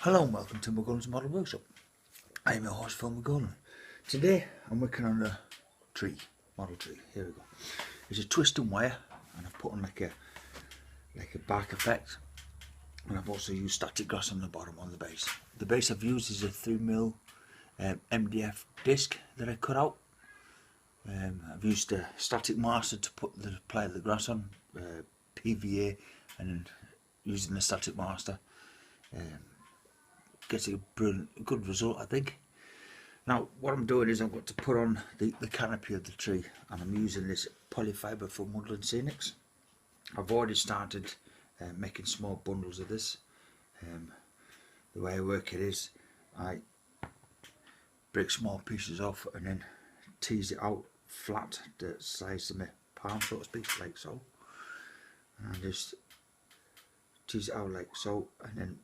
Hello and welcome to McGolan's Model Workshop. I am your host Phil McGolan. Today I'm working on a tree, model tree. Here we go. It's a twisting wire and I've put on like a bark effect, and I've also used static grass on the bottom on the base. The base I've used is a 3mm MDF disc that I cut out. I've used a static master to put the apply the grass on, PVA, and then using the static master. Gets a brilliant, good result, I think. Now what I'm doing is I'm going to put on the canopy of the tree, and I'm using this polyfiber from Woodland Scenics. I've already started making small bundles of this. The way I work it is I break small pieces off and then tease it out flat the size of my palm, so to speak, like so, and just tease it out like so and then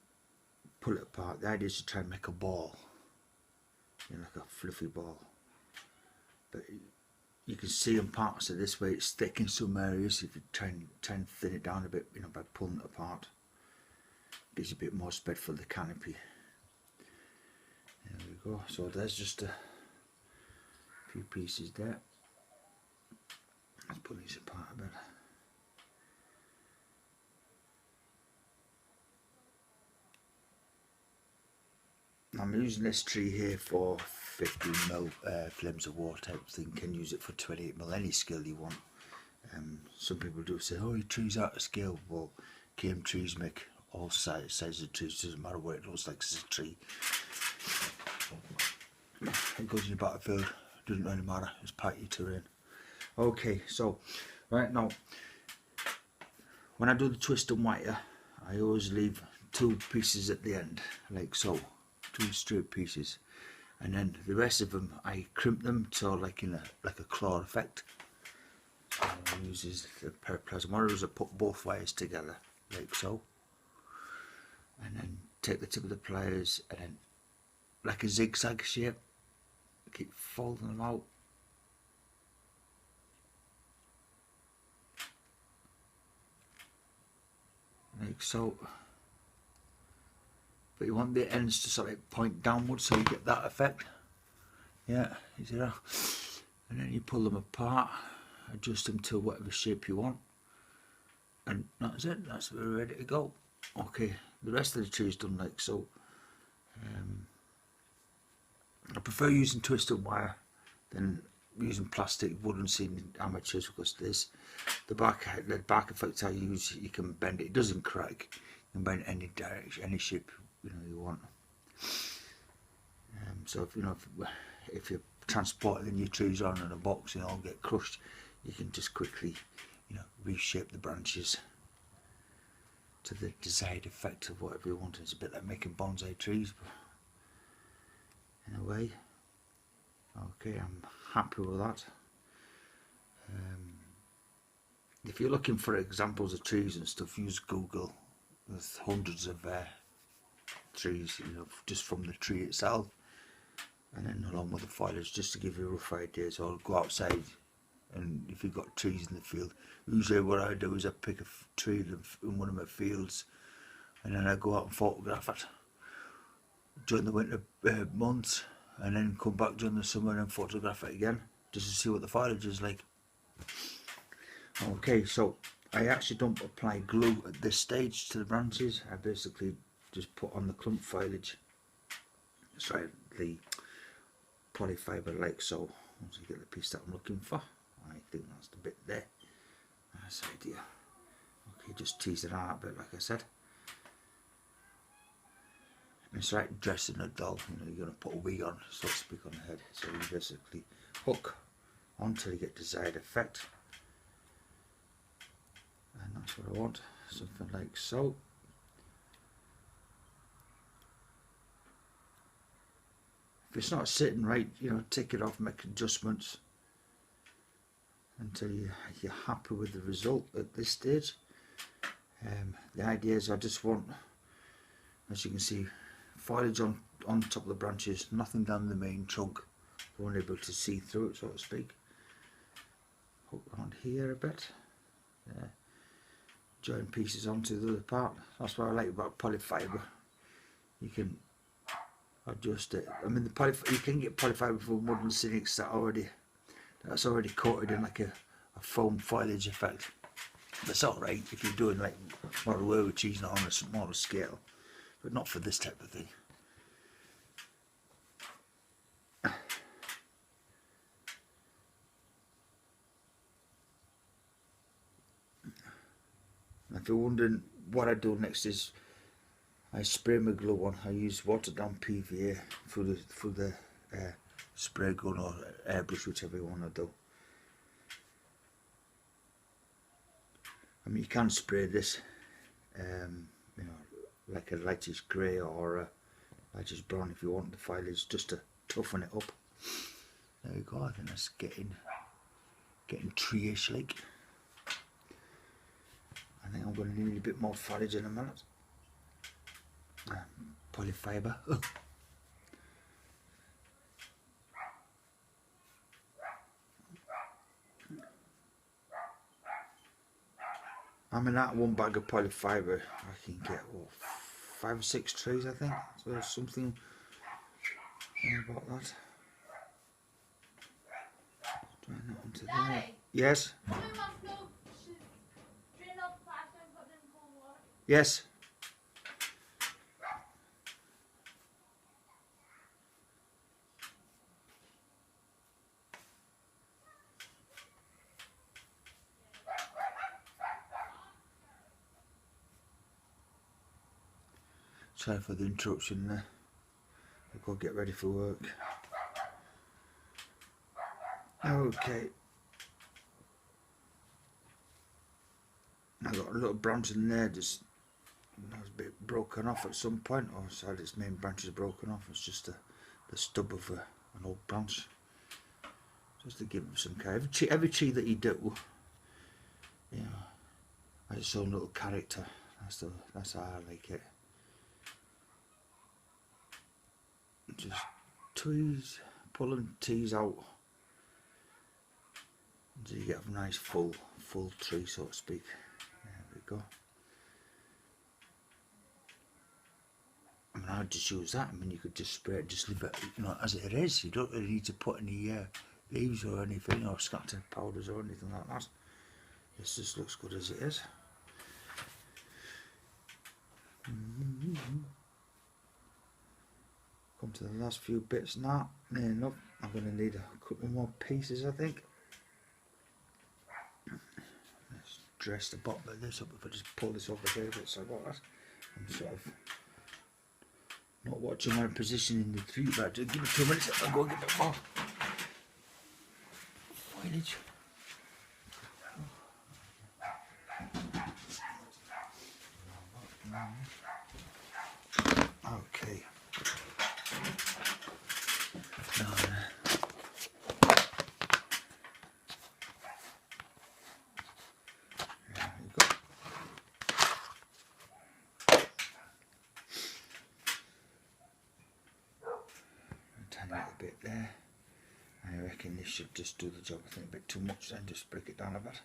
pull it apart. The idea is to try and make a ball, like a fluffy ball, but you can see in parts of this way it's thick in some areas. If you try and thin it down a bit, by pulling it apart, gives you a bit more spread for the canopy. There we go. So there's just a few pieces there. Let's pull these apart a bit. I'm using this tree here for 15mm flames of war type thing. Can use it for 28mm, any scale you want. Some people do say, oh, your tree's out of scale. Well, game trees make all sizes of trees, doesn't matter what it looks like, it's a tree. It goes in the battlefield, doesn't really matter, it's part of your terrain. Okay, so right now, when I do the twist and wire, I always leave two pieces at the end, like so. Two straight pieces, and then the rest of them I crimp them to like a claw effect. So I use the periplasm. What I do is I put both wires together like so, and then take the tip of the pliers and then like a zigzag shape, keep folding them out. Like so. But you want the ends to sort of point downwards so you get that effect. Yeah, you see that? And then you pull them apart, adjust them to whatever shape you want, and that's it. That's where we're ready to go. Okay, the rest of the tree is done like so. I prefer using twisted wire than using plastic. Wouldn't seem amateurs, because this the bark effect I use, you can bend it. It doesn't crack. You can bend it any direction, any shape you want. So if you're transporting your trees on in a box and all get crushed, you can just quickly reshape the branches to the desired effect of whatever you want. It's a bit like making bonsai trees, but in a way. Okay, I'm happy with that. If you're looking for examples of trees and stuff, use Google. There's hundreds of trees, just from the tree itself, and then along with the foliage, just to give you rough ideas. Or go outside, and if you've got trees in the field, usually what I do is I pick a tree in one of my fields, and then I go out and photograph it during the winter months, and then come back during the summer and photograph it again, just to see what the foliage is like. Okay, so I actually don't apply glue at this stage to the branches. I basically just put on the clump foliage, sorry, the polyfiber like so. Once you get the piece that I'm looking for, I think that's the bit there. Nice idea. Okay, just tease it out a bit, like I said. And it's like dressing a doll. You're going to put a wig on, so to speak, on the head. So you basically hook until you get desired effect. And that's what I want, something like so. If it's not sitting right, take it off, make adjustments until you're happy with the result at this stage. The idea is I just want, as you can see, foliage on top of the branches, nothing down the main trunk. I won't be able to see through it, so to speak. Hook around here a bit. Join pieces onto the other part. That's what I like about polyfiber. you can adjust it. I mean, you can get polyfiber from woodland scenics that's already coated in like a foam foliage effect. That's alright if you're doing like model wood cheese on a smaller scale, but not for this type of thing. If you're wondering what I do next is I spray my glue on. I use watered down PVA through the spray gun or airbrush, whichever you want to do. I mean, you can spray this, you know, like a lightish grey or a lightish brown if you want the foliage, just to toughen it up. There we go. I think that's getting tree-ish like. I think I'm going to need a bit more foliage in a minute. Polyfiber. I mean, that one bag of polyfiber, I can get what, 5 or 6 trees, I think. So there's something about that. Trying that onto there. Yes. Yes. Sorry for the interruption there. I've got to get ready for work. Okay. I've got a little branch in there, just was a bit broken off at some point, or sorry, its main branch is broken off. It's just the stub of an old branch, just to give it some care. Every tree that you do, you know, has its own little character. That's how I like it. Just pulling teas out until you get a nice full tree, so to speak. There we go. I mean, I'd just use that. I mean, you could just spray it, just leave it, you know, as it is. You don't really need to put any leaves or anything, or scattered powders or anything like that. This just looks good as it is. Come to the last few bits now. Near enough. I'm going to need a couple more pieces, I think. Let's dress the bottom of this up. If I just pull this over here a bit, so that I'm sort of not watching my position in the tree, but give me 2 minutes. I'll go and get a bit more foliage. Okay. Now, there we go. A tiny little bit there. I reckon this should just do the job. I think a bit too much, then just break it down a bit.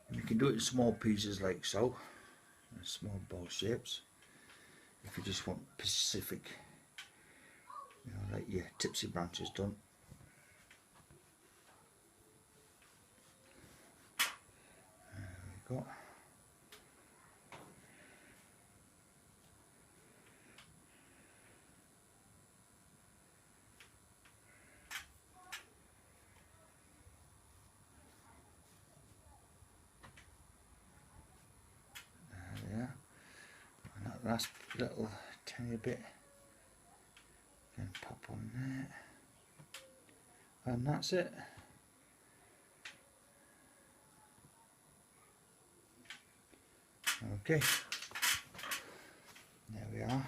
And you can do it in small pieces like so, small ball shapes. If you just want specific, you know, like your tipsy branches done. There we go. Last little tiny bit can pop on there, and that's it. Okay, there we are.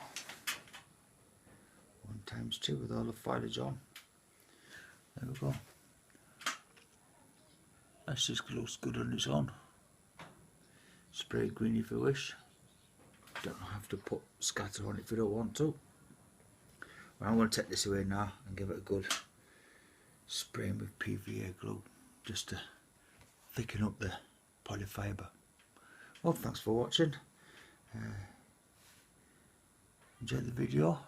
1 times 2 with all the foliage on. There we go. That just looks good on its own. Spray green if you wish. Don't have to put scatter on it if you don't want to. Well, I'm going to take this away now and give it a good spraying with PVA glue just to thicken up the polyfiber. Well, thanks for watching. enjoy the video,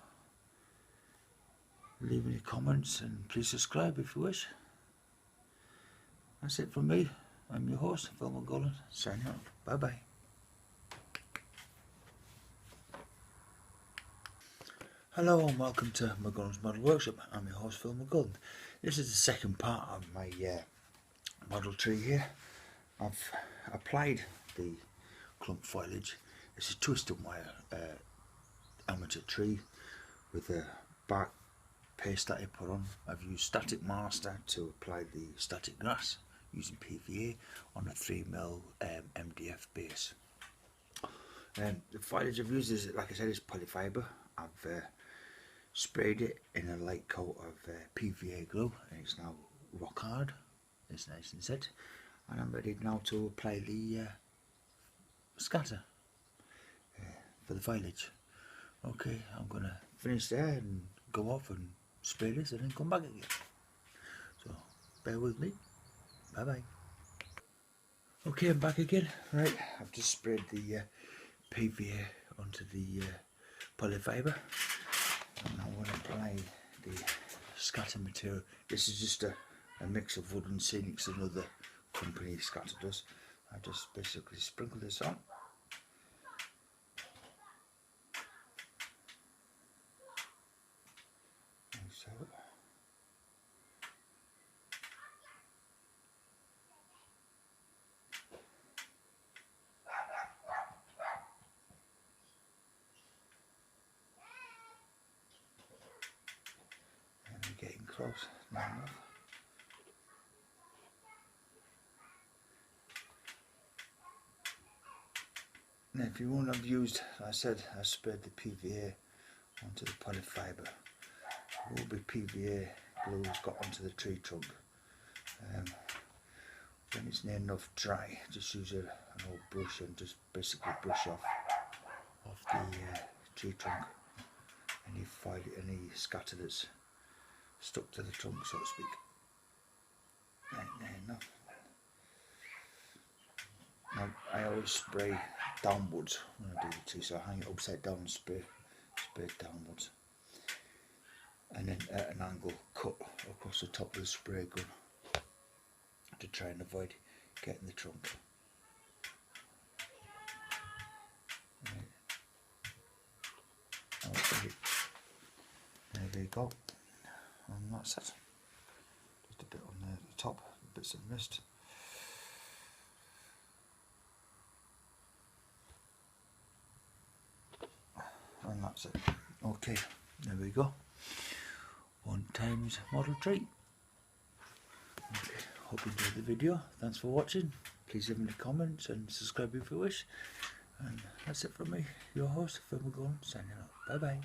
leave any comments, and please subscribe if you wish. That's it from me. I'm your host, Phil McGullen, signing out. Bye bye. Hello and welcome to McGullen's Model Workshop. I'm your host, Phil McGullen. This is the second part of my model tree here. I've applied the clump foliage. It's a twisted wire amateur tree with a bark paste that I put on. I've used static master to apply the static grass using PVA on a 3mm MDF base. The foliage I've used is, like I said, is polyfiber. I've sprayed it in a light coat of PVA glue and it's now rock hard. It's nice and set, and I'm ready now to apply the scatter for the foliage. Okay, I'm gonna finish there and go off and spray this and then come back again. So bear with me. Bye bye. Okay, I'm back again. Right, I've just sprayed the PVA onto the polyfiber. And I want to apply the scatter material. This is just a mix of Woodland Scenics and other company scatter does. I just basically sprinkle this on. And so. And we're getting close now enough. Now if you wouldn't have used, I said I sprayed the PVA onto the polyfiber. It will be PVA glue has got onto the tree trunk. When it's near enough dry, just use an old brush and just basically brush off the tree trunk any scatter that's stuck to the trunk, so to speak. Right, there enough. Now, I always spray downwards when I do the tree, so I hang it upside down and spray it downwards, and then at an angle cut across the top of the spray gun to try and avoid getting the trunk. Right. There we go, and that's it. Just a bit on the top, bits of mist. And that's it. Okay, there we go. 1x model tree. Okay, hope you enjoyed the video. Thanks for watching. Please leave any comments and subscribe if you wish. And that's it from me, your host, Phil McGullen, signing out. Bye bye.